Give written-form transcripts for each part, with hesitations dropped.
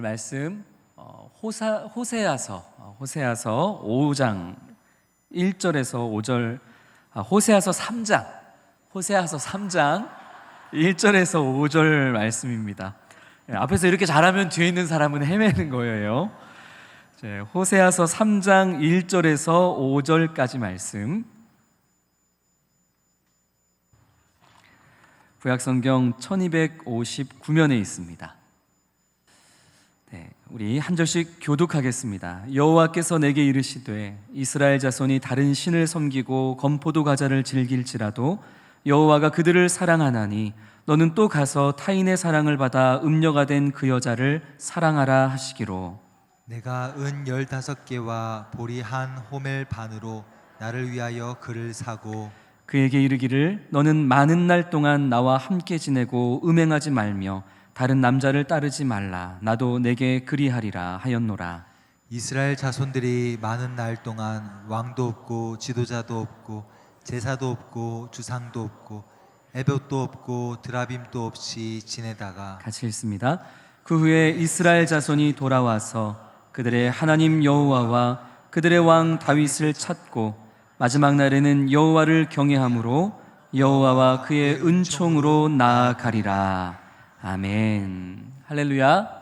오늘 말씀 호세아서 5장 1절에서 5절, 호세아서 3장 1절에서 5절 말씀입니다. 앞에서 이렇게 잘하면 뒤에 있는 사람은 헤매는 거예요. 호세아서 3장 1절에서 5절까지 말씀, 구약성경 1259면에 있습니다. 우리 한 절씩 교독하겠습니다. 여호와께서 내게 이르시되 이스라엘 자손이 다른 신을 섬기고 건포도 과자를 즐길지라도 여호와가 그들을 사랑하나니 너는 또 가서 타인의 사랑을 받아 음녀가 된 그 여자를 사랑하라 하시기로, 내가 은 15개와 보리 한 호멜 반으로 나를 위하여 그를 사고 그에게 이르기를 너는 많은 날 동안 나와 함께 지내고 음행하지 말며 다른 남자를 따르지 말라. 나도 내게 그리하리라 하였노라. 이스라엘 자손들이 많은 날 동안 왕도 없고 지도자도 없고 제사도 없고 주상도 없고 에봇도 없고 드라빔도 없이 지내다가, 같이 읽습니다. 그 후에 이스라엘 자손이 돌아와서 그들의 하나님 여호와와 그들의 왕 다윗을 찾고 마지막 날에는 여호와를 경외함으로 여호와와 그의 은총으로 나아가리라. 아멘. 할렐루야.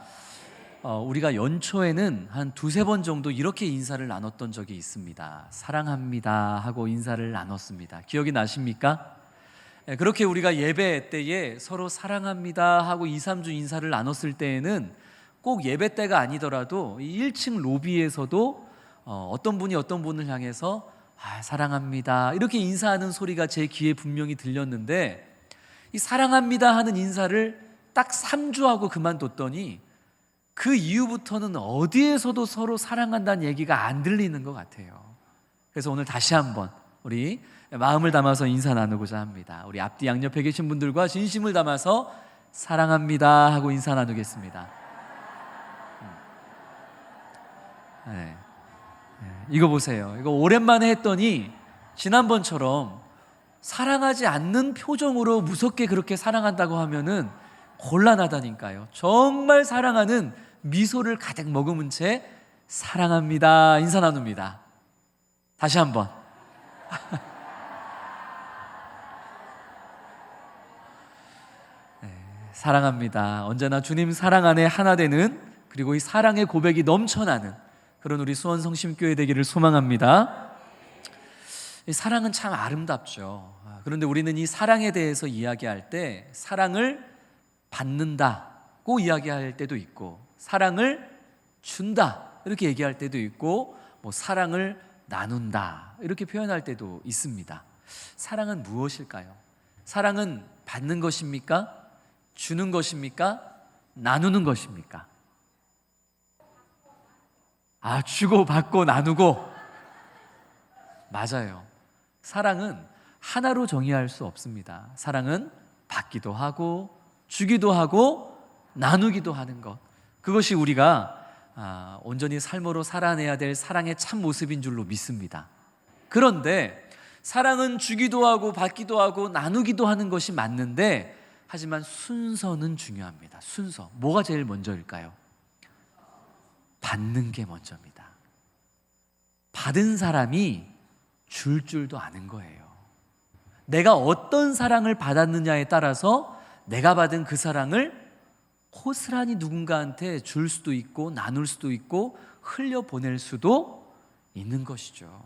우리가 연초에는 한 두세 번 정도 이렇게 인사를 나눴던 적이 있습니다. 사랑합니다 하고 인사를 나눴습니다. 기억이 나십니까? 그렇게 우리가 예배 때에 서로 사랑합니다 하고 2, 3주 인사를 나눴을 때에는 꼭 예배 때가 아니더라도 1층 로비에서도 어떤 분이 어떤 분을 향해서 사랑합니다 이렇게 인사하는 소리가 제 귀에 분명히 들렸는데, 이 사랑합니다 하는 인사를 딱 3주 하고 그만뒀더니 그 이후부터는 어디에서도 서로 사랑한다는 얘기가 안 들리는 것 같아요. 그래서 오늘 다시 한번 우리 마음을 담아서 인사 나누고자 합니다. 우리 앞뒤 양옆에 계신 분들과 진심을 담아서 사랑합니다 하고 인사 나누겠습니다. 이거 보세요. 이거 오랜만에 했더니 지난번처럼 사랑하지 않는 표정으로 무섭게 그렇게 사랑한다고 하면은 곤란하다니까요. 정말 사랑하는 미소를 가득 머금은 채 사랑합니다 인사 나눕니다. 다시 한번. 사랑합니다. 언제나 주님 사랑 안에 하나 되는, 그리고 이 사랑의 고백이 넘쳐나는 그런 우리 수원성심교회 되기를 소망합니다. 이 사랑은 참 아름답죠. 그런데 우리는 이 사랑에 대해서 이야기할 때 사랑을 받는다고 이야기할 때도 있고, 사랑을 준다 이렇게 얘기할 때도 있고, 사랑을 나눈다 이렇게 표현할 때도 있습니다. 사랑은 무엇일까요? 사랑은 받는 것입니까? 주는 것입니까? 나누는 것입니까? 주고 받고 나누고. 맞아요. 사랑은 하나로 정의할 수 없습니다. 사랑은 받기도 하고 주기도 하고 나누기도 하는 것, 그것이 우리가 온전히 삶으로 살아내야 될 사랑의 참 모습인 줄로 믿습니다. 그런데 사랑은 주기도 하고 받기도 하고 나누기도 하는 것이 맞는데, 하지만 순서는 중요합니다. 순서, 뭐가 제일 먼저일까요? 받는 게 먼저입니다. 받은 사람이 줄 줄도 아는 거예요. 내가 어떤 사랑을 받았느냐에 따라서 내가 받은 그 사랑을 호스라니 누군가한테 줄 수도 있고 나눌 수도 있고 흘려보낼 수도 있는 것이죠.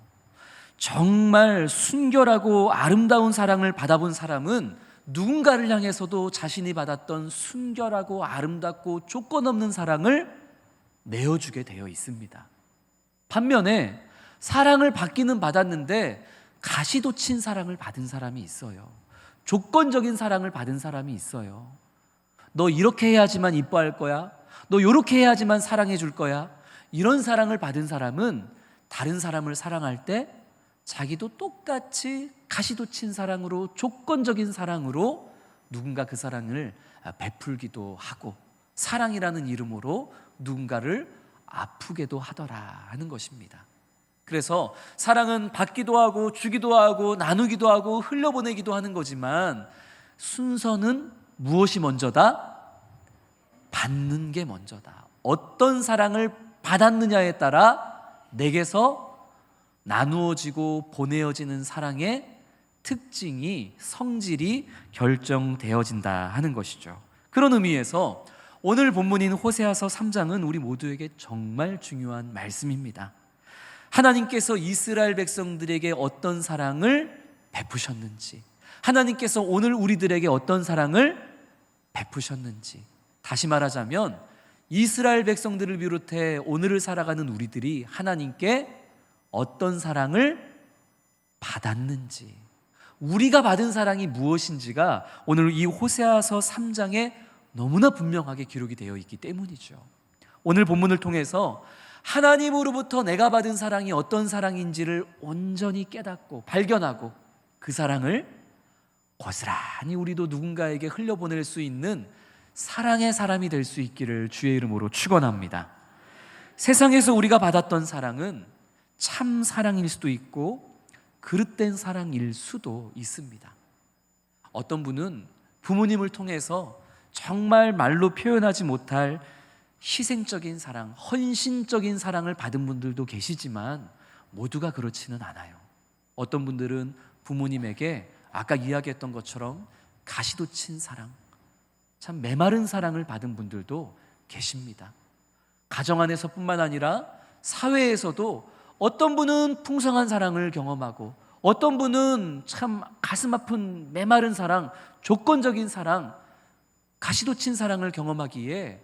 정말 순결하고 아름다운 사랑을 받아본 사람은 누군가를 향해서도 자신이 받았던 순결하고 아름답고 조건 없는 사랑을 내어주게 되어 있습니다. 반면에 사랑을 받기는 받았는데 가시돋친 사랑을 받은 사람이 있어요. 조건적인 사랑을 받은 사람이 있어요. 너 이렇게 해야지만 이뻐할 거야, 너 이렇게 해야지만 사랑해 줄 거야. 이런 사랑을 받은 사람은 다른 사람을 사랑할 때 자기도 똑같이 가시돋친 사랑으로, 조건적인 사랑으로 누군가 그 사랑을 베풀기도 하고, 사랑이라는 이름으로 누군가를 아프게도 하더라 하는 것입니다. 그래서 사랑은 받기도 하고 주기도 하고 나누기도 하고 흘려보내기도 하는 거지만, 순서는 무엇이 먼저다? 받는 게 먼저다. 어떤 사랑을 받았느냐에 따라 내게서 나누어지고 보내어지는 사랑의 특징이, 성질이 결정되어진다 하는 것이죠. 그런 의미에서 오늘 본문인 호세아서 3장은 우리 모두에게 정말 중요한 말씀입니다. 하나님께서 이스라엘 백성들에게 어떤 사랑을 베푸셨는지, 하나님께서 오늘 우리들에게 어떤 사랑을 베푸셨는지, 다시 말하자면 이스라엘 백성들을 비롯해 오늘을 살아가는 우리들이 하나님께 어떤 사랑을 받았는지, 우리가 받은 사랑이 무엇인지가 오늘 이 호세아서 3장에 너무나 분명하게 기록이 되어 있기 때문이죠. 오늘 본문을 통해서 하나님으로부터 내가 받은 사랑이 어떤 사랑인지를 온전히 깨닫고 발견하고 그 사랑을 고스란히 우리도 누군가에게 흘려보낼 수 있는 사랑의 사람이 될 수 있기를 주의 이름으로 축원합니다. 세상에서 우리가 받았던 사랑은 참 사랑일 수도 있고 그릇된 사랑일 수도 있습니다. 어떤 분은 부모님을 통해서 정말 말로 표현하지 못할 희생적인 사랑, 헌신적인 사랑을 받은 분들도 계시지만 모두가 그렇지는 않아요. 어떤 분들은 부모님에게 아까 이야기했던 것처럼 가시도 친 사랑, 참 메마른 사랑을 받은 분들도 계십니다. 가정 안에서뿐만 아니라 사회에서도 어떤 분은 풍성한 사랑을 경험하고 어떤 분은 참 가슴 아픈 메마른 사랑, 조건적인 사랑, 가시도 친 사랑을 경험하기에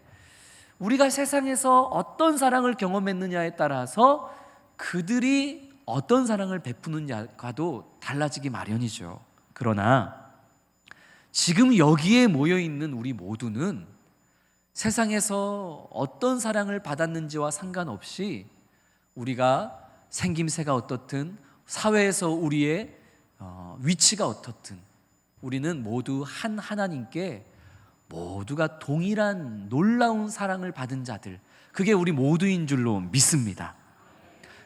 우리가 세상에서 어떤 사랑을 경험했느냐에 따라서 그들이 어떤 사랑을 베푸느냐가도 달라지기 마련이죠. 그러나 지금 여기에 모여있는 우리 모두는 세상에서 어떤 사랑을 받았는지와 상관없이 우리가 생김새가 어떻든 사회에서 우리의 위치가 어떻든 우리는 모두 한 하나님께 모두가 동일한 놀라운 사랑을 받은 자들, 그게 우리 모두인 줄로 믿습니다.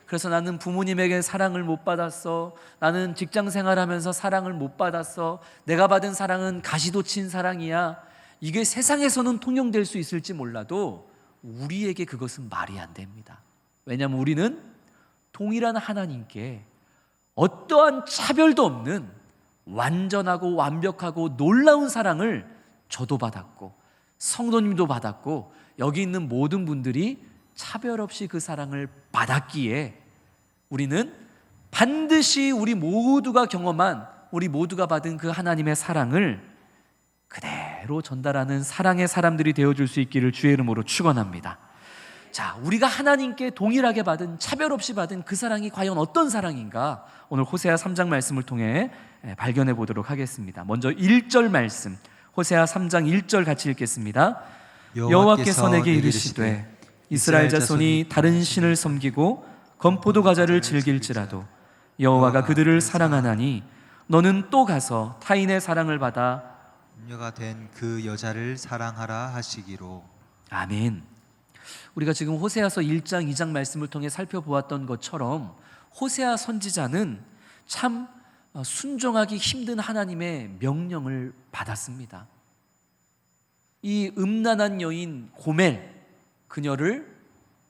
그래서 나는 부모님에게 사랑을 못 받았어, 나는 직장 생활하면서 사랑을 못 받았어, 내가 받은 사랑은 가시도 친 사랑이야, 이게 세상에서는 통용될 수 있을지 몰라도 우리에게 그것은 말이 안 됩니다. 왜냐하면 우리는 동일한 하나님께 어떠한 차별도 없는 완전하고 완벽하고 놀라운 사랑을 저도 받았고 성도님도 받았고 여기 있는 모든 분들이 차별 없이 그 사랑을 받았기에 우리는 반드시 우리 모두가 경험한, 우리 모두가 받은 그 하나님의 사랑을 그대로 전달하는 사랑의 사람들이 되어줄 수 있기를 주의 이름으로 축원합니다. 자, 우리가 하나님께 동일하게 받은, 차별 없이 받은 그 사랑이 과연 어떤 사랑인가, 오늘 호세아 3장 말씀을 통해 발견해 보도록 하겠습니다. 먼저 1절 말씀, 호세아 3장 1절 같이 읽겠습니다. 여호와께서 내게 이르시되 이스라엘 자손이 다른 신을 섬기고 건포도 과자를 즐길지라도 여호와가 그들을 사랑하나니 너는 또 가서 타인의 사랑을 받아 음녀가 된 그 여자를 사랑하라 하시기로. 아멘. 우리가 지금 호세아서 1장 2장 말씀을 통해 살펴보았던 것처럼 호세아 선지자는 참 순종하기 힘든 하나님의 명령을 받았습니다. 이 음란한 여인 고멜, 그녀를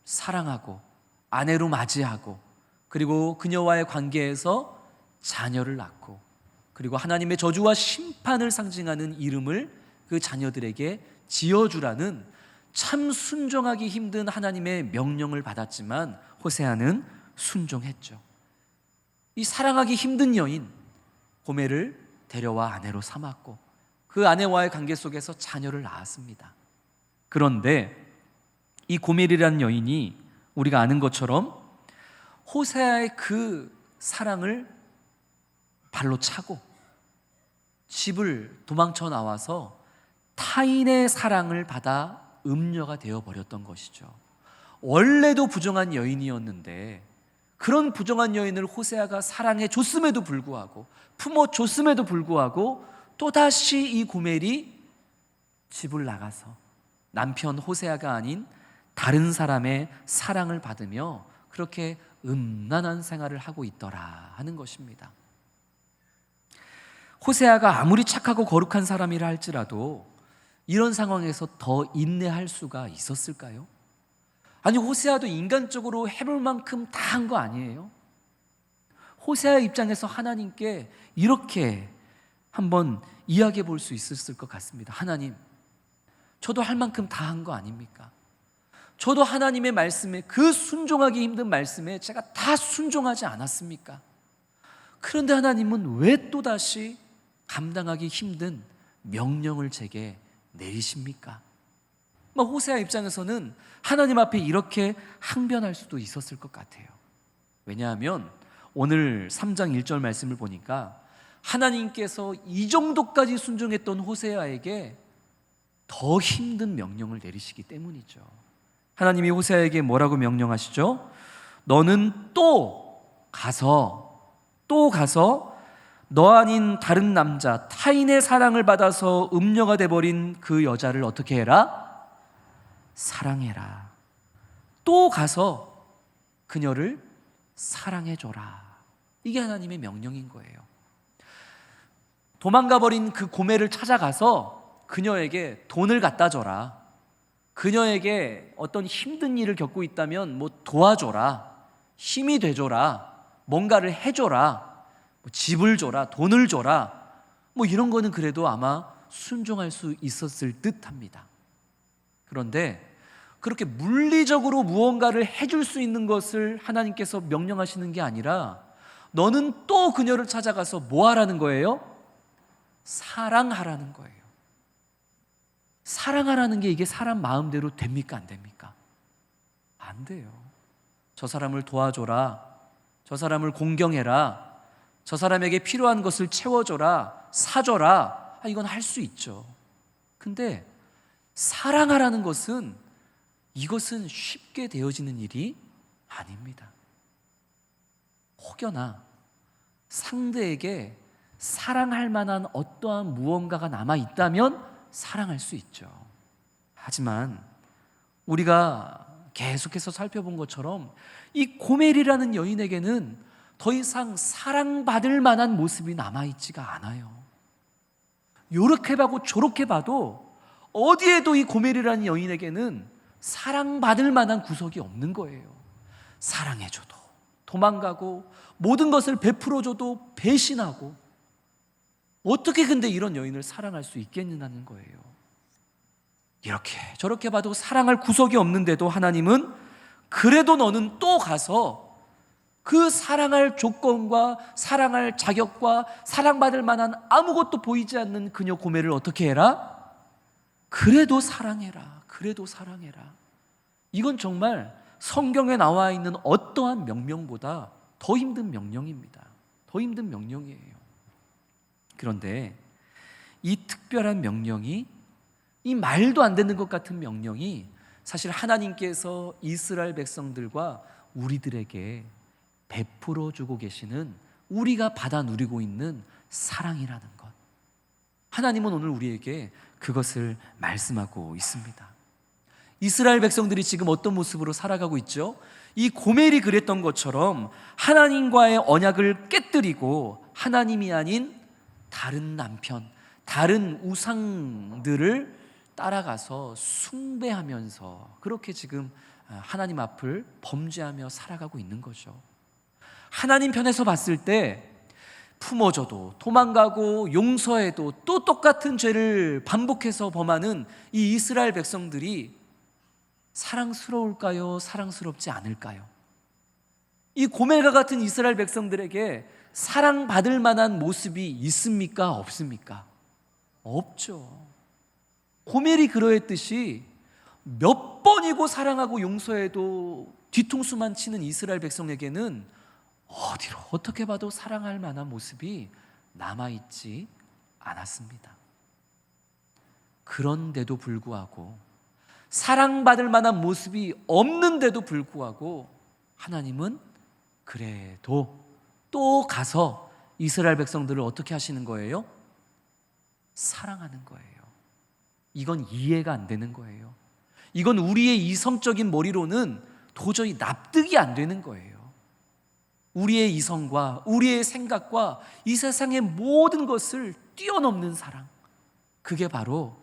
사랑하고 아내로 맞이하고 그리고 그녀와의 관계에서 자녀를 낳고 그리고 하나님의 저주와 심판을 상징하는 이름을 그 자녀들에게 지어주라는 참 순종하기 힘든 하나님의 명령을 받았지만 호세아는 순종했죠. 이 사랑하기 힘든 여인 고멜을 데려와 아내로 삼았고 그 아내와의 관계 속에서 자녀를 낳았습니다. 그런데 이 고멜이라는 여인이 우리가 아는 것처럼 호세아의 그 사랑을 발로 차고 집을 도망쳐 나와서 타인의 사랑을 받아 음녀가 되어버렸던 것이죠. 원래도 부정한 여인이었는데 그런 부정한 여인을 호세아가 사랑해 줬음에도 불구하고 품어 줬음에도 불구하고 또다시 이 고멜이 집을 나가서 남편 호세아가 아닌 다른 사람의 사랑을 받으며 그렇게 음란한 생활을 하고 있더라 하는 것입니다. 호세아가 아무리 착하고 거룩한 사람이라 할지라도 이런 상황에서 더 인내할 수가 있었을까요? 아니, 호세아도 인간적으로 해볼 만큼 다 한 거 아니에요? 호세아 입장에서 하나님께 이렇게 한번 이야기해 볼 수 있었을 것 같습니다. 하나님, 저도 할 만큼 다 한 거 아닙니까? 저도 하나님의 말씀에, 그 순종하기 힘든 말씀에 제가 다 순종하지 않았습니까? 그런데 하나님은 왜 또다시 감당하기 힘든 명령을 제게 내리십니까? 호세아 입장에서는 하나님 앞에 이렇게 항변할 수도 있었을 것 같아요. 왜냐하면 오늘 3장 1절 말씀을 보니까 하나님께서 이 정도까지 순종했던 호세아에게 더 힘든 명령을 내리시기 때문이죠. 하나님이 호세아에게 뭐라고 명령하시죠? 너는 또 가서 너 아닌 다른 남자, 타인의 사랑을 받아서 음녀가 돼버린 그 여자를 어떻게 해라? 사랑해라. 또 가서 그녀를 사랑해줘라. 이게 하나님의 명령인 거예요. 도망가버린 그 고멜을 찾아가서 그녀에게 돈을 갖다 줘라. 그녀에게 어떤 힘든 일을 겪고 있다면 도와줘라. 힘이 돼줘라. 뭔가를 해줘라. 집을 줘라. 돈을 줘라. 이런 거는 그래도 아마 순종할 수 있었을 듯 합니다. 그런데 그렇게 물리적으로 무언가를 해줄 수 있는 것을 하나님께서 명령하시는 게 아니라 너는 또 그녀를 찾아가서 뭐 하라는 거예요? 사랑하라는 거예요. 사랑하라는 게 이게 사람 마음대로 됩니까? 안 됩니까? 안 돼요. 저 사람을 도와줘라. 저 사람을 공경해라. 저 사람에게 필요한 것을 채워줘라. 사줘라. 이건 할 수 있죠. 근데 사랑하라는 것은 이것은 쉽게 되어지는 일이 아닙니다. 혹여나 상대에게 사랑할 만한 어떠한 무언가가 남아있다면 사랑할 수 있죠. 하지만 우리가 계속해서 살펴본 것처럼 이 고멜이라는 여인에게는 더 이상 사랑받을 만한 모습이 남아있지가 않아요. 요렇게 봐도 저렇게 봐도 어디에도 이 고멜이라는 여인에게는 사랑받을 만한 구석이 없는 거예요. 사랑해줘도 도망가고 모든 것을 베풀어줘도 배신하고 어떻게 근데 이런 여인을 사랑할 수 있겠느냐는 거예요. 이렇게 저렇게 봐도 사랑할 구석이 없는데도 하나님은 그래도 너는 또 가서 그 사랑할 조건과 사랑할 자격과 사랑받을 만한 아무것도 보이지 않는 그녀 고멜을 어떻게 해라? 그래도 사랑해라. 그래도 사랑해라. 이건 정말 성경에 나와 있는 어떠한 명령보다 더 힘든 명령입니다. 더 힘든 명령이에요. 그런데 이 특별한 명령이, 이 말도 안 되는 것 같은 명령이 사실 하나님께서 이스라엘 백성들과 우리들에게 베풀어 주고 계시는, 우리가 받아 누리고 있는 사랑이라는 것. 하나님은 오늘 우리에게 그것을 말씀하고 있습니다. 이스라엘 백성들이 지금 어떤 모습으로 살아가고 있죠? 이 고멜이 그랬던 것처럼 하나님과의 언약을 깨뜨리고 하나님이 아닌 다른 남편, 다른 우상들을 따라가서 숭배하면서 그렇게 지금 하나님 앞을 범죄하며 살아가고 있는 거죠. 하나님 편에서 봤을 때 품어줘도 도망가고 용서해도 또 똑같은 죄를 반복해서 범하는 이 이스라엘 백성들이 사랑스러울까요? 사랑스럽지 않을까요? 이 고멜과 같은 이스라엘 백성들에게 사랑받을 만한 모습이 있습니까? 없습니까? 없죠. 고멜이 그러했듯이 몇 번이고 사랑하고 용서해도 뒤통수만 치는 이스라엘 백성에게는 어디로 어떻게 봐도 사랑할 만한 모습이 남아있지 않았습니다. 그런데도 불구하고, 사랑받을 만한 모습이 없는데도 불구하고 하나님은 그래도 또 가서 이스라엘 백성들을 어떻게 하시는 거예요? 사랑하는 거예요. 이건 이해가 안 되는 거예요. 이건 우리의 이성적인 머리로는 도저히 납득이 안 되는 거예요. 우리의 이성과 우리의 생각과 이 세상의 모든 것을 뛰어넘는 사랑, 그게 바로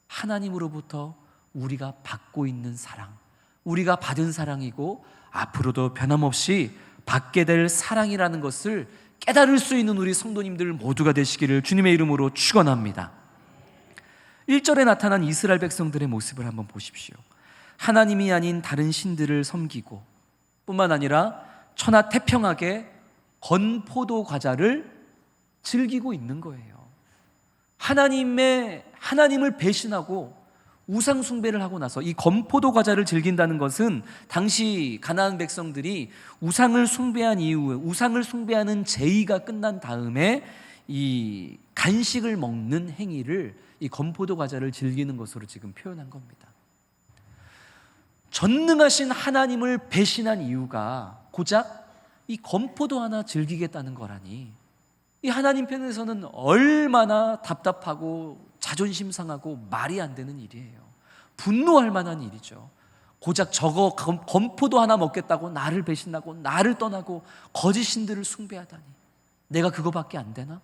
하나님으로부터 우리가 받고 있는 사랑, 우리가 받은 사랑이고 앞으로도 변함없이 받게 될 사랑이라는 것을 깨달을 수 있는 우리 성도님들 모두가 되시기를 주님의 이름으로 축원합니다. 1절에 나타난 이스라엘 백성들의 모습을 한번 보십시오. 하나님이 아닌 다른 신들을 섬기고 뿐만 아니라 천하태평하게 건포도 과자를 즐기고 있는 거예요. 하나님을 배신하고 우상 숭배를 하고 나서 이 건포도 과자를 즐긴다는 것은 당시 가나안 백성들이 우상을 숭배한 이후에 우상을 숭배하는 제의가 끝난 다음에 이 간식을 먹는 행위를 이 건포도 과자를 즐기는 것으로 지금 표현한 겁니다. 전능하신 하나님을 배신한 이유가 고작 이 건포도 하나 즐기겠다는 거라니, 이 하나님 편에서는 얼마나 답답하고 자존심 상하고 말이 안 되는 일이에요. 분노할 만한 일이죠. 고작 저거 건포도 하나 먹겠다고 나를 배신하고 나를 떠나고 거짓 신들을 숭배하다니, 내가 그거밖에 안 되나?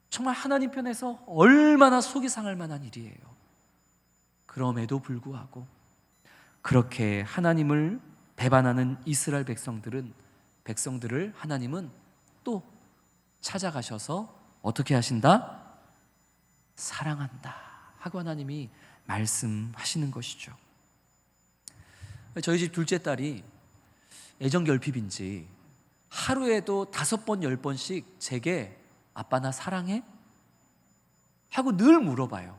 정말 하나님 편에서 얼마나 속이 상할 만한 일이에요. 그럼에도 불구하고 그렇게 하나님을 배반하는 이스라엘 백성들을 하나님은 또 찾아가셔서 어떻게 하신다? 사랑한다 하고 하나님이 말씀하시는 것이죠. 저희 집 둘째 딸이 애정결핍인지 하루에도 5번, 10번씩 제게 아빠 나 사랑해? 하고 늘 물어봐요.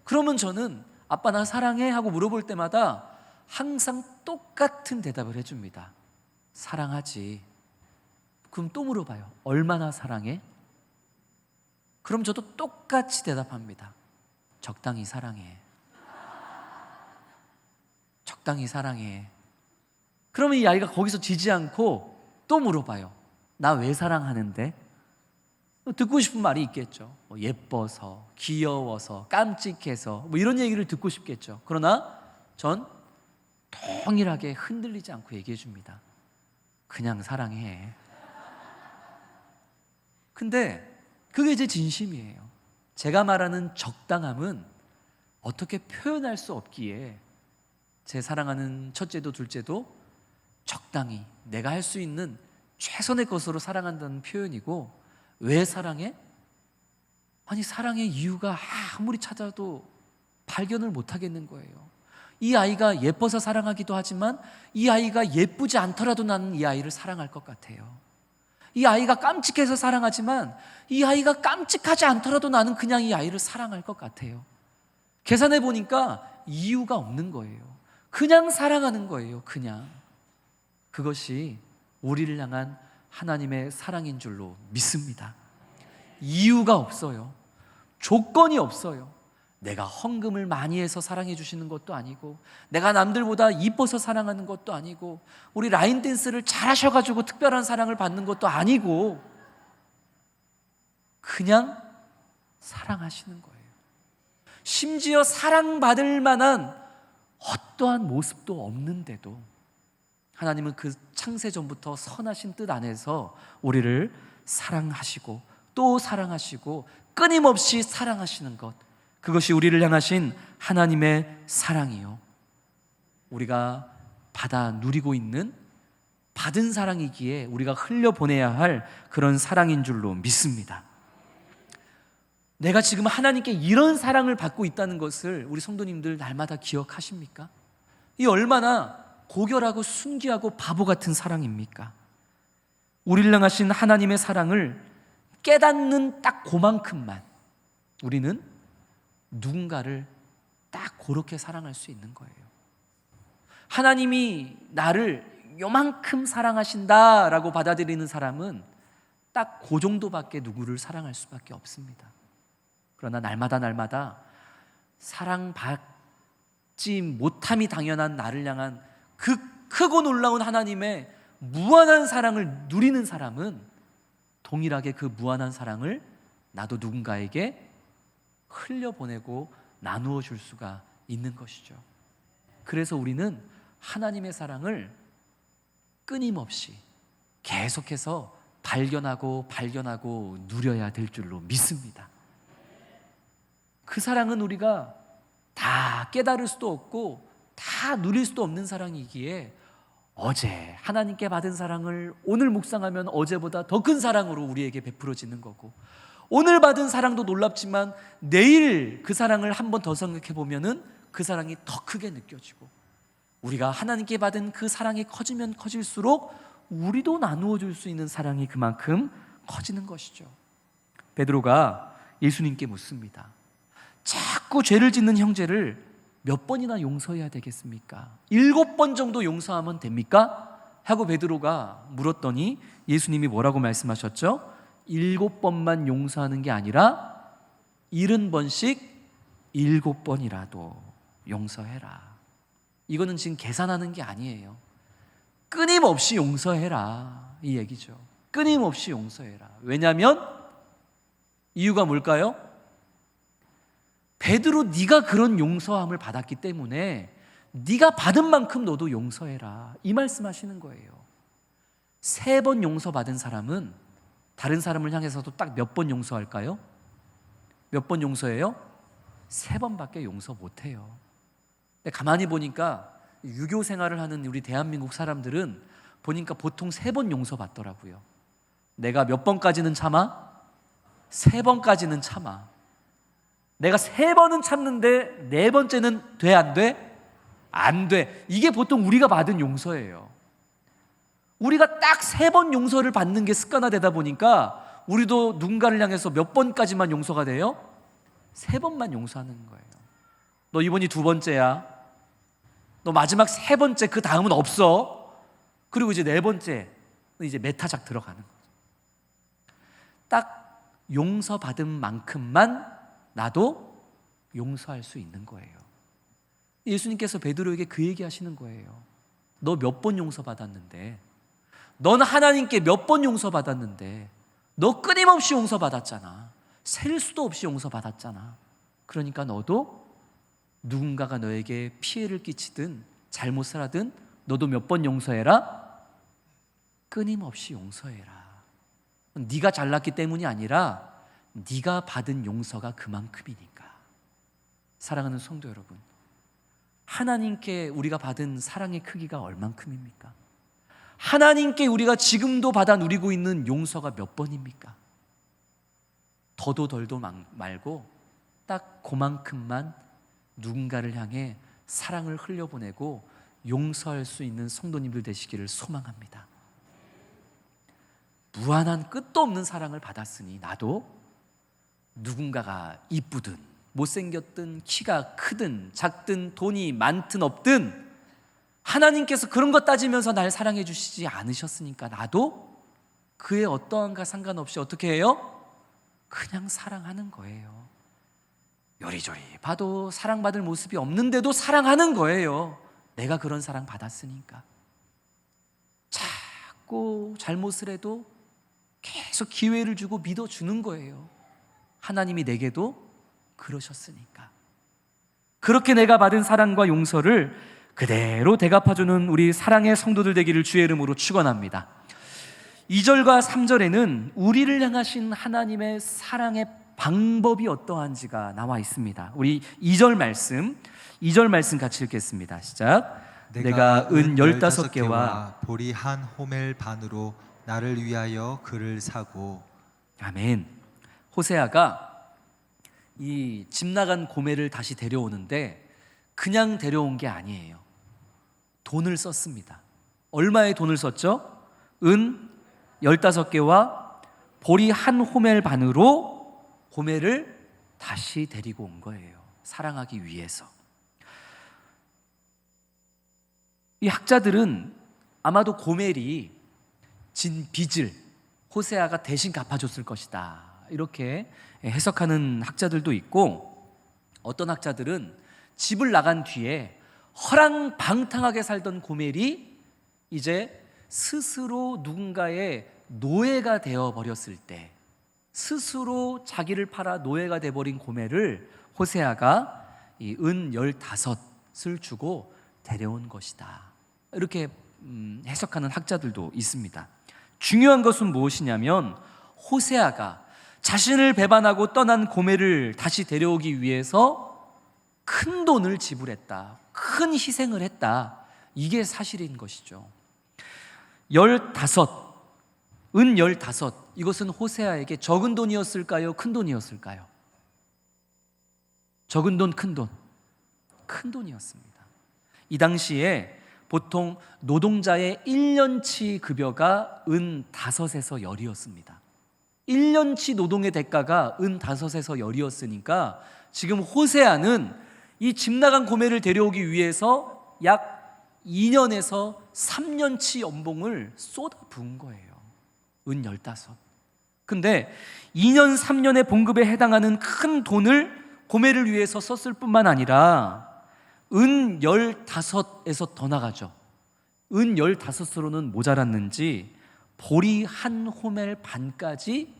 그러면 저는 아빠 나 사랑해? 하고 물어볼 때마다 항상 똑같은 대답을 해줍니다. 사랑하지. 그럼 또 물어봐요. 얼마나 사랑해? 그럼 저도 똑같이 대답합니다. 적당히 사랑해. 적당히 사랑해. 그러면 이 아이가 거기서 지지 않고 또 물어봐요. 나 왜 사랑하는데? 듣고 싶은 말이 있겠죠. 예뻐서, 귀여워서, 깜찍해서 이런 얘기를 듣고 싶겠죠. 그러나 전 동일하게 흔들리지 않고 얘기해 줍니다. 그냥 사랑해. 근데 그게 제 진심이에요. 제가 말하는 적당함은 어떻게 표현할 수 없기에 제 사랑하는 첫째도 둘째도 적당히 내가 할 수 있는 최선의 것으로 사랑한다는 표현이고, 왜 사랑해? 아니 사랑의 이유가 아무리 찾아도 발견을 못 하겠는 거예요. 이 아이가 예뻐서 사랑하기도 하지만 이 아이가 예쁘지 않더라도 나는 이 아이를 사랑할 것 같아요. 이 아이가 깜찍해서 사랑하지만 이 아이가 깜찍하지 않더라도 나는 그냥 이 아이를 사랑할 것 같아요. 계산해 보니까 이유가 없는 거예요. 그냥 사랑하는 거예요. 그냥. 그것이 우리를 향한 하나님의 사랑인 줄로 믿습니다. 이유가 없어요. 조건이 없어요. 내가 헌금을 많이 해서 사랑해 주시는 것도 아니고, 내가 남들보다 이뻐서 사랑하는 것도 아니고, 우리 라인 댄스를 잘하셔가지고 특별한 사랑을 받는 것도 아니고, 그냥 사랑하시는 거예요. 심지어 사랑받을 만한 어떠한 모습도 없는데도 하나님은 그 창세 전부터 선하신 뜻 안에서 우리를 사랑하시고 또 사랑하시고 끊임없이 사랑하시는 것, 그것이 우리를 향하신 하나님의 사랑이요, 우리가 받아 누리고 있는 받은 사랑이기에 우리가 흘려보내야 할 그런 사랑인 줄로 믿습니다. 내가 지금 하나님께 이런 사랑을 받고 있다는 것을 우리 성도님들 날마다 기억하십니까? 이 얼마나 고결하고 순기하고 바보 같은 사랑입니까? 우리를 향하신 하나님의 사랑을 깨닫는 딱 그만큼만 우리는 누군가를 딱 그렇게 사랑할 수 있는 거예요. 하나님이 나를 요만큼 사랑하신다라고 받아들이는 사람은 딱 그 정도밖에 누구를 사랑할 수밖에 없습니다. 그러나 날마다 사랑받지 못함이 당연한 나를 향한 그 크고 놀라운 하나님의 무한한 사랑을 누리는 사람은 동일하게 그 무한한 사랑을 나도 누군가에게 흘려보내고 나누어 줄 수가 있는 것이죠. 그래서 우리는 하나님의 사랑을 끊임없이 계속해서 발견하고 누려야 될 줄로 믿습니다. 그 사랑은 우리가 다 깨달을 수도 없고 다 누릴 수도 없는 사랑이기에 어제 하나님께 받은 사랑을 오늘 묵상하면 어제보다 더 큰 사랑으로 우리에게 베풀어지는 거고, 오늘 받은 사랑도 놀랍지만 내일 그 사랑을 한 번 더 생각해 보면은 그 사랑이 더 크게 느껴지고, 우리가 하나님께 받은 그 사랑이 커지면 커질수록 우리도 나누어 줄 수 있는 사랑이 그만큼 커지는 것이죠. 베드로가 예수님께 묻습니다. 자꾸 죄를 짓는 형제를 몇 번이나 용서해야 되겠습니까? 7번 정도 용서하면 됩니까? 하고 베드로가 물었더니 예수님이 뭐라고 말씀하셨죠? 7번만 용서하는 게 아니라 70번씩 7번이라도 용서해라. 이거는 지금 계산하는 게 아니에요. 끊임없이 용서해라, 이 얘기죠. 끊임없이 용서해라. 왜냐하면 이유가 뭘까요? 베드로, 네가 그런 용서함을 받았기 때문에 네가 받은 만큼 너도 용서해라, 이 말씀하시는 거예요. 3번 용서받은 사람은 다른 사람을 향해서도 딱 몇 번 용서할까요? 몇 번 용서해요? 3번밖에 용서 못해요. 근데 가만히 보니까 유교 생활을 하는 우리 대한민국 사람들은 보니까 보통 3번 용서받더라고요. 내가 몇 번까지는 참아? 3번까지는 참아. 내가 3번은 참는데 4번째는 돼, 안 돼? 안 돼. 이게 보통 우리가 받은 용서예요. 우리가 딱 3번 용서를 받는 게 습관화되다 보니까 우리도 누군가를 향해서 몇 번까지만 용서가 돼요? 3번만 용서하는 거예요. 너 이번이 2번째야. 너 마지막 3번째, 그 다음은 없어. 그리고 이제 4번째, 이제 메타작 들어가는 거죠. 딱 용서받은 만큼만 나도 용서할 수 있는 거예요. 예수님께서 베드로에게 그 얘기 하시는 거예요. 너 몇 번 용서받았는데, 넌 하나님께 몇 번 용서받았는데, 너 끊임없이 용서받았잖아. 셀 수도 없이 용서받았잖아. 그러니까 너도 누군가가 너에게 피해를 끼치든 잘못을 하든 너도 몇 번 용서해라? 끊임없이 용서해라. 네가 잘났기 때문이 아니라 네가 받은 용서가 그만큼이니까. 사랑하는 성도 여러분, 하나님께 우리가 받은 사랑의 크기가 얼만큼입니까? 하나님께 우리가 지금도 받아 누리고 있는 용서가 몇 번입니까? 더도 덜도 말고 딱 그만큼만 누군가를 향해 사랑을 흘려보내고 용서할 수 있는 성도님들 되시기를 소망합니다. 무한한 끝도 없는 사랑을 받았으니 나도 누군가가 이쁘든 못생겼든 키가 크든 작든 돈이 많든 없든 하나님께서 그런 것 따지면서 날 사랑해 주시지 않으셨으니까 나도 그의 어떠한가 상관없이 어떻게 해요? 그냥 사랑하는 거예요. 요리조리 봐도 사랑받을 모습이 없는데도 사랑하는 거예요. 내가 그런 사랑 받았으니까. 자꾸 잘못을 해도 계속 기회를 주고 믿어주는 거예요. 하나님이 내게도 그러셨으니까. 그렇게 내가 받은 사랑과 용서를 그대로 대갚아주는 우리 사랑의 성도들 되기를 주의 이름으로 축원합니다. 2절과 3절에는 우리를 향하신 하나님의 사랑의 방법이 어떠한지가 나와 있습니다. 우리 2절 말씀 같이 읽겠습니다. 시작. 내가 은 15개와 보리 한 호멜 반으로 나를 위하여 그를 사고. 아멘. 호세아가 이 집 나간 고멜을 다시 데려오는데 그냥 데려온 게 아니에요. 돈을 썼습니다. 얼마의 돈을 썼죠? 은 15개와 보리 한 호멜 반으로 고멜을 다시 데리고 온 거예요. 사랑하기 위해서. 이 학자들은 아마도 고멜이 진 빚을 호세아가 대신 갚아줬을 것이다, 이렇게 해석하는 학자들도 있고, 어떤 학자들은 집을 나간 뒤에 허랑방탕하게 살던 고멜이 이제 스스로 누군가의 노예가 되어버렸을 때, 스스로 자기를 팔아 노예가 되어버린 고멜을 호세아가 이 은 15을 주고 데려온 것이다, 이렇게 해석하는 학자들도 있습니다. 중요한 것은 무엇이냐면 호세아가 자신을 배반하고 떠난 고멜을 다시 데려오기 위해서 큰 돈을 지불했다, 큰 희생을 했다. 이게 사실인 것이죠. 15, 은 15, 이것은 호세아에게 적은 돈이었을까요? 큰 돈이었을까요? 적은 돈, 큰 돈? 큰 돈이었습니다. 이 당시에 보통 노동자의 1년치 급여가 은 5에서 10이었습니다. 1년치 노동의 대가가 은 5에서 10이었으니까 지금 호세아는 이 집 나간 고멜을 데려오기 위해서 약 2년에서 3년치 연봉을 쏟아 부은 거예요. 은 15. 근데 2년, 3년의 봉급에 해당하는 큰 돈을 고멜을 위해서 썼을 뿐만 아니라 은 15에서 더 나가죠. 은 15으로는 모자랐는지 보리 한 호멜 반까지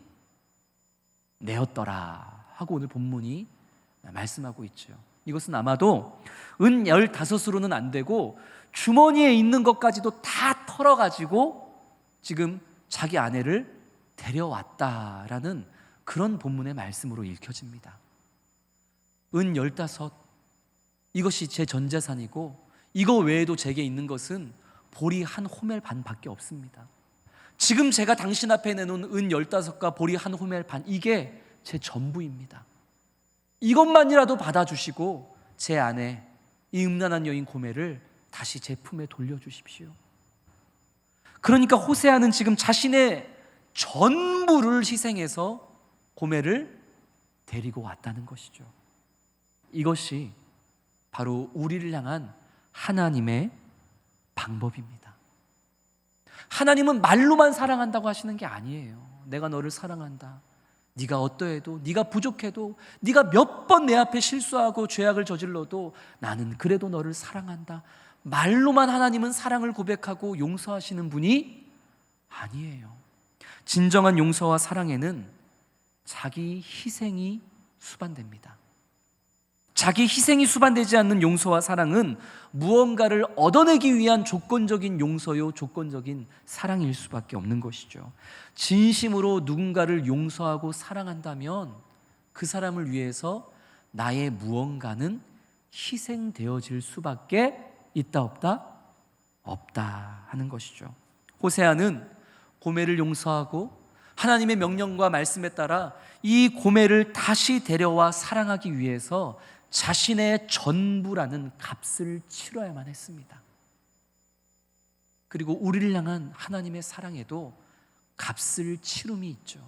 내었더라 하고 오늘 본문이 말씀하고 있죠. 이것은 아마도 은 15으로는 안 되고 주머니에 있는 것까지도 다 털어가지고 지금 자기 아내를 데려왔다라는 그런 본문의 말씀으로 읽혀집니다. 은 15, 이것이 제 전 재산이고 이거 외에도 제게 있는 것은 보리 한 호멜 반밖에 없습니다. 지금 제가 당신 앞에 내놓은 은 15과 보리 한 호멜 반, 이게 제 전부입니다. 이것만이라도 받아주시고 제 아내, 이 음란한 여인 고멜을 다시 제 품에 돌려주십시오. 그러니까 호세아는 지금 자신의 전부를 희생해서 고멜을 데리고 왔다는 것이죠. 이것이 바로 우리를 향한 하나님의 방법입니다. 하나님은 말로만 사랑한다고 하시는 게 아니에요. 내가 너를 사랑한다. 네가 어떠해도, 네가 부족해도, 네가 몇 번 내 앞에 실수하고 죄악을 저질러도 나는 그래도 너를 사랑한다. 말로만 하나님은 사랑을 고백하고 용서하시는 분이 아니에요. 진정한 용서와 사랑에는 자기 희생이 수반됩니다. 자기 희생이 수반되지 않는 용서와 사랑은 무언가를 얻어내기 위한 조건적인 용서요, 조건적인 사랑일 수밖에 없는 것이죠. 진심으로 누군가를 용서하고 사랑한다면 그 사람을 위해서 나의 무언가는 희생되어질 수밖에 있다 없다? 없다 하는 것이죠. 호세아는 고멜을 용서하고 하나님의 명령과 말씀에 따라 이 고멜을 다시 데려와 사랑하기 위해서 자신의 전부라는 값을 치러야만 했습니다. 그리고 우리를 향한 하나님의 사랑에도 값을 치름이 있죠.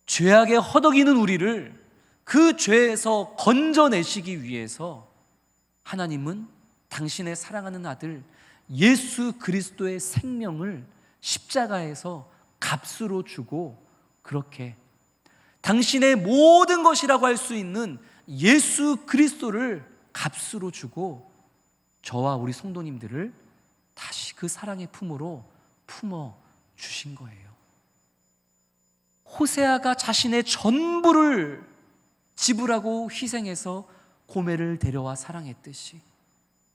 죄악에 허덕이는 우리를 그 죄에서 건져내시기 위해서 하나님은 당신의 사랑하는 아들 예수 그리스도의 생명을 십자가에서 값으로 주고 그렇게 당신의 모든 것이라고 할 수 있는 예수 그리스도를 값으로 주고 저와 우리 성도님들을 다시 그 사랑의 품으로 품어 주신 거예요. 호세아가 자신의 전부를 지불하고 희생해서 고멜을 데려와 사랑했듯이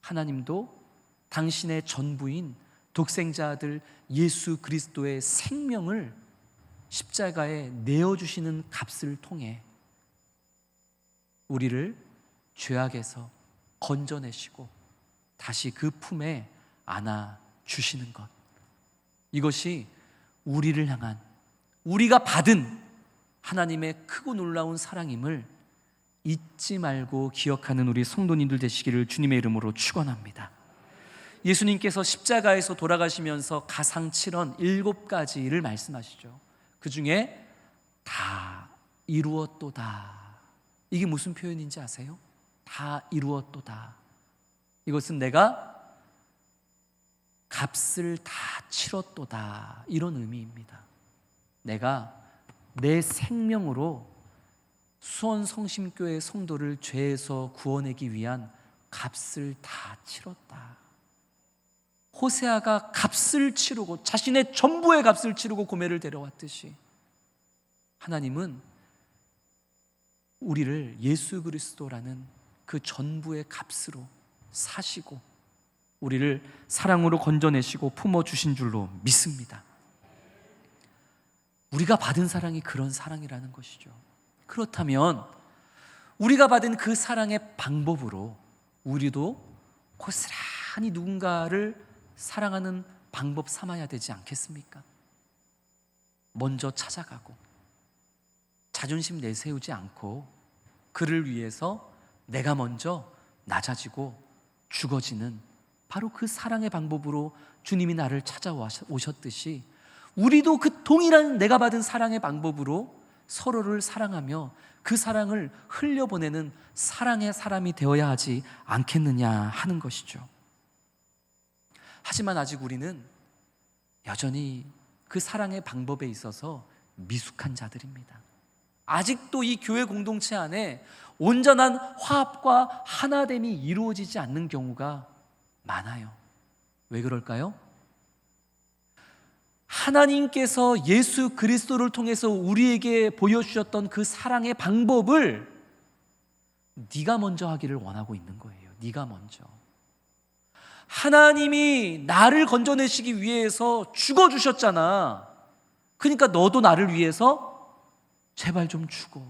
하나님도 당신의 전부인 독생자 아들 예수 그리스도의 생명을 십자가에 내어주시는 값을 통해 우리를 죄악에서 건져내시고 다시 그 품에 안아주시는 것, 이것이 우리를 향한, 우리가 받은 하나님의 크고 놀라운 사랑임을 잊지 말고 기억하는 우리 성도님들 되시기를 주님의 이름으로 축원합니다. 예수님께서 십자가에서 돌아가시면서 가상 7언 7가지를 말씀하시죠. 그 중에 다 이루었도다, 이게 무슨 표현인지 아세요? 다 이루었도다. 이것은 내가 값을 다 치렀도다, 이런 의미입니다. 내가 내 생명으로 수원 성심교회 성도를 죄에서 구원하기 위한 값을 다 치렀다. 호세아가 값을 치르고 자신의 전부의 값을 치르고 고멜을 데려왔듯이 하나님은 우리를 예수 그리스도라는 그 전부의 값으로 사시고 우리를 사랑으로 건져내시고 품어주신 줄로 믿습니다. 우리가 받은 사랑이 그런 사랑이라는 것이죠. 그렇다면 우리가 받은 그 사랑의 방법으로 우리도 고스란히 누군가를 사랑하는 방법 삼아야 되지 않겠습니까? 먼저 찾아가고 자존심 내세우지 않고 그를 위해서 내가 먼저 낮아지고 죽어지는 바로 그 사랑의 방법으로 주님이 나를 찾아오셨듯이 우리도 그 동일한 내가 받은 사랑의 방법으로 서로를 사랑하며 그 사랑을 흘려보내는 사랑의 사람이 되어야 하지 않겠느냐 하는 것이죠. 하지만 아직 우리는 여전히 그 사랑의 방법에 있어서 미숙한 자들입니다. 아직도 이 교회 공동체 안에 온전한 화합과 하나됨이 이루어지지 않는 경우가 많아요. 왜 그럴까요? 하나님께서 예수 그리스도를 통해서 우리에게 보여주셨던 그 사랑의 방법을 네가 먼저 하기를 원하고 있는 거예요. 네가 먼저. 하나님이 나를 건져내시기 위해서 죽어주셨잖아. 그러니까 너도 나를 위해서 제발 좀 죽어.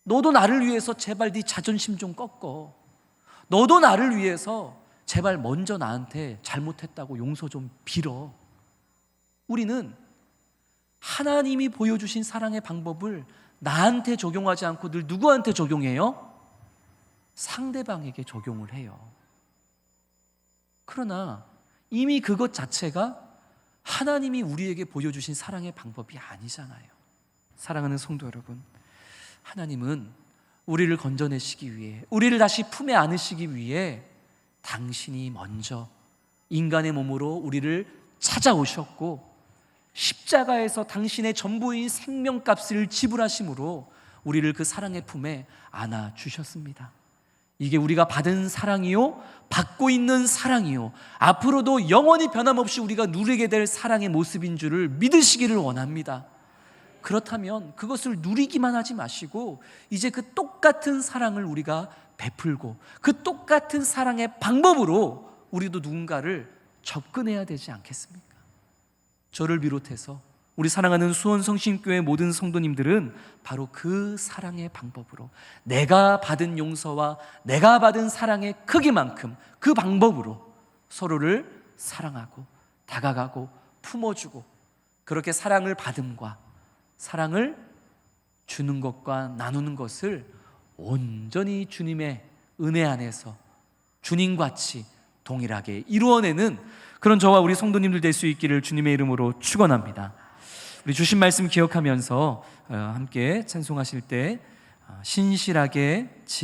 너도 나를 위해서 제발 네 자존심 좀 꺾어. 너도 나를 위해서 제발 먼저 나한테 잘못했다고 용서 좀 빌어. 우리는 하나님이 보여주신 사랑의 방법을 나한테 적용하지 않고 늘 누구한테 적용해요? 상대방에게 적용을 해요. 그러나 이미 그것 자체가 하나님이 우리에게 보여주신 사랑의 방법이 아니잖아요. 사랑하는 성도 여러분, 하나님은 우리를 건져내시기 위해, 우리를 다시 품에 안으시기 위해 당신이 먼저 인간의 몸으로 우리를 찾아오셨고 십자가에서 당신의 전부인 생명값을 지불하심으로 우리를 그 사랑의 품에 안아주셨습니다. 이게 우리가 받은 사랑이요, 받고 있는 사랑이요, 앞으로도 영원히 변함없이 우리가 누리게 될 사랑의 모습인 줄을 믿으시기를 원합니다. 그렇다면 그것을 누리기만 하지 마시고 이제 그 똑같은 사랑을 우리가 베풀고 그 똑같은 사랑의 방법으로 우리도 누군가를 접근해야 되지 않겠습니까? 저를 비롯해서 우리 사랑하는 수원성심교회 모든 성도님들은 바로 그 사랑의 방법으로 내가 받은 용서와 내가 받은 사랑의 크기만큼 그 방법으로 서로를 사랑하고 다가가고 품어주고 그렇게 사랑을 받음과 사랑을 주는 것과 나누는 것을 온전히 주님의 은혜 안에서 주님같이 동일하게 이루어내는 그런 저와 우리 성도님들 될 수 있기를 주님의 이름으로 축원합니다. 우리 주신 말씀 기억하면서 함께 찬송하실 때 신실하게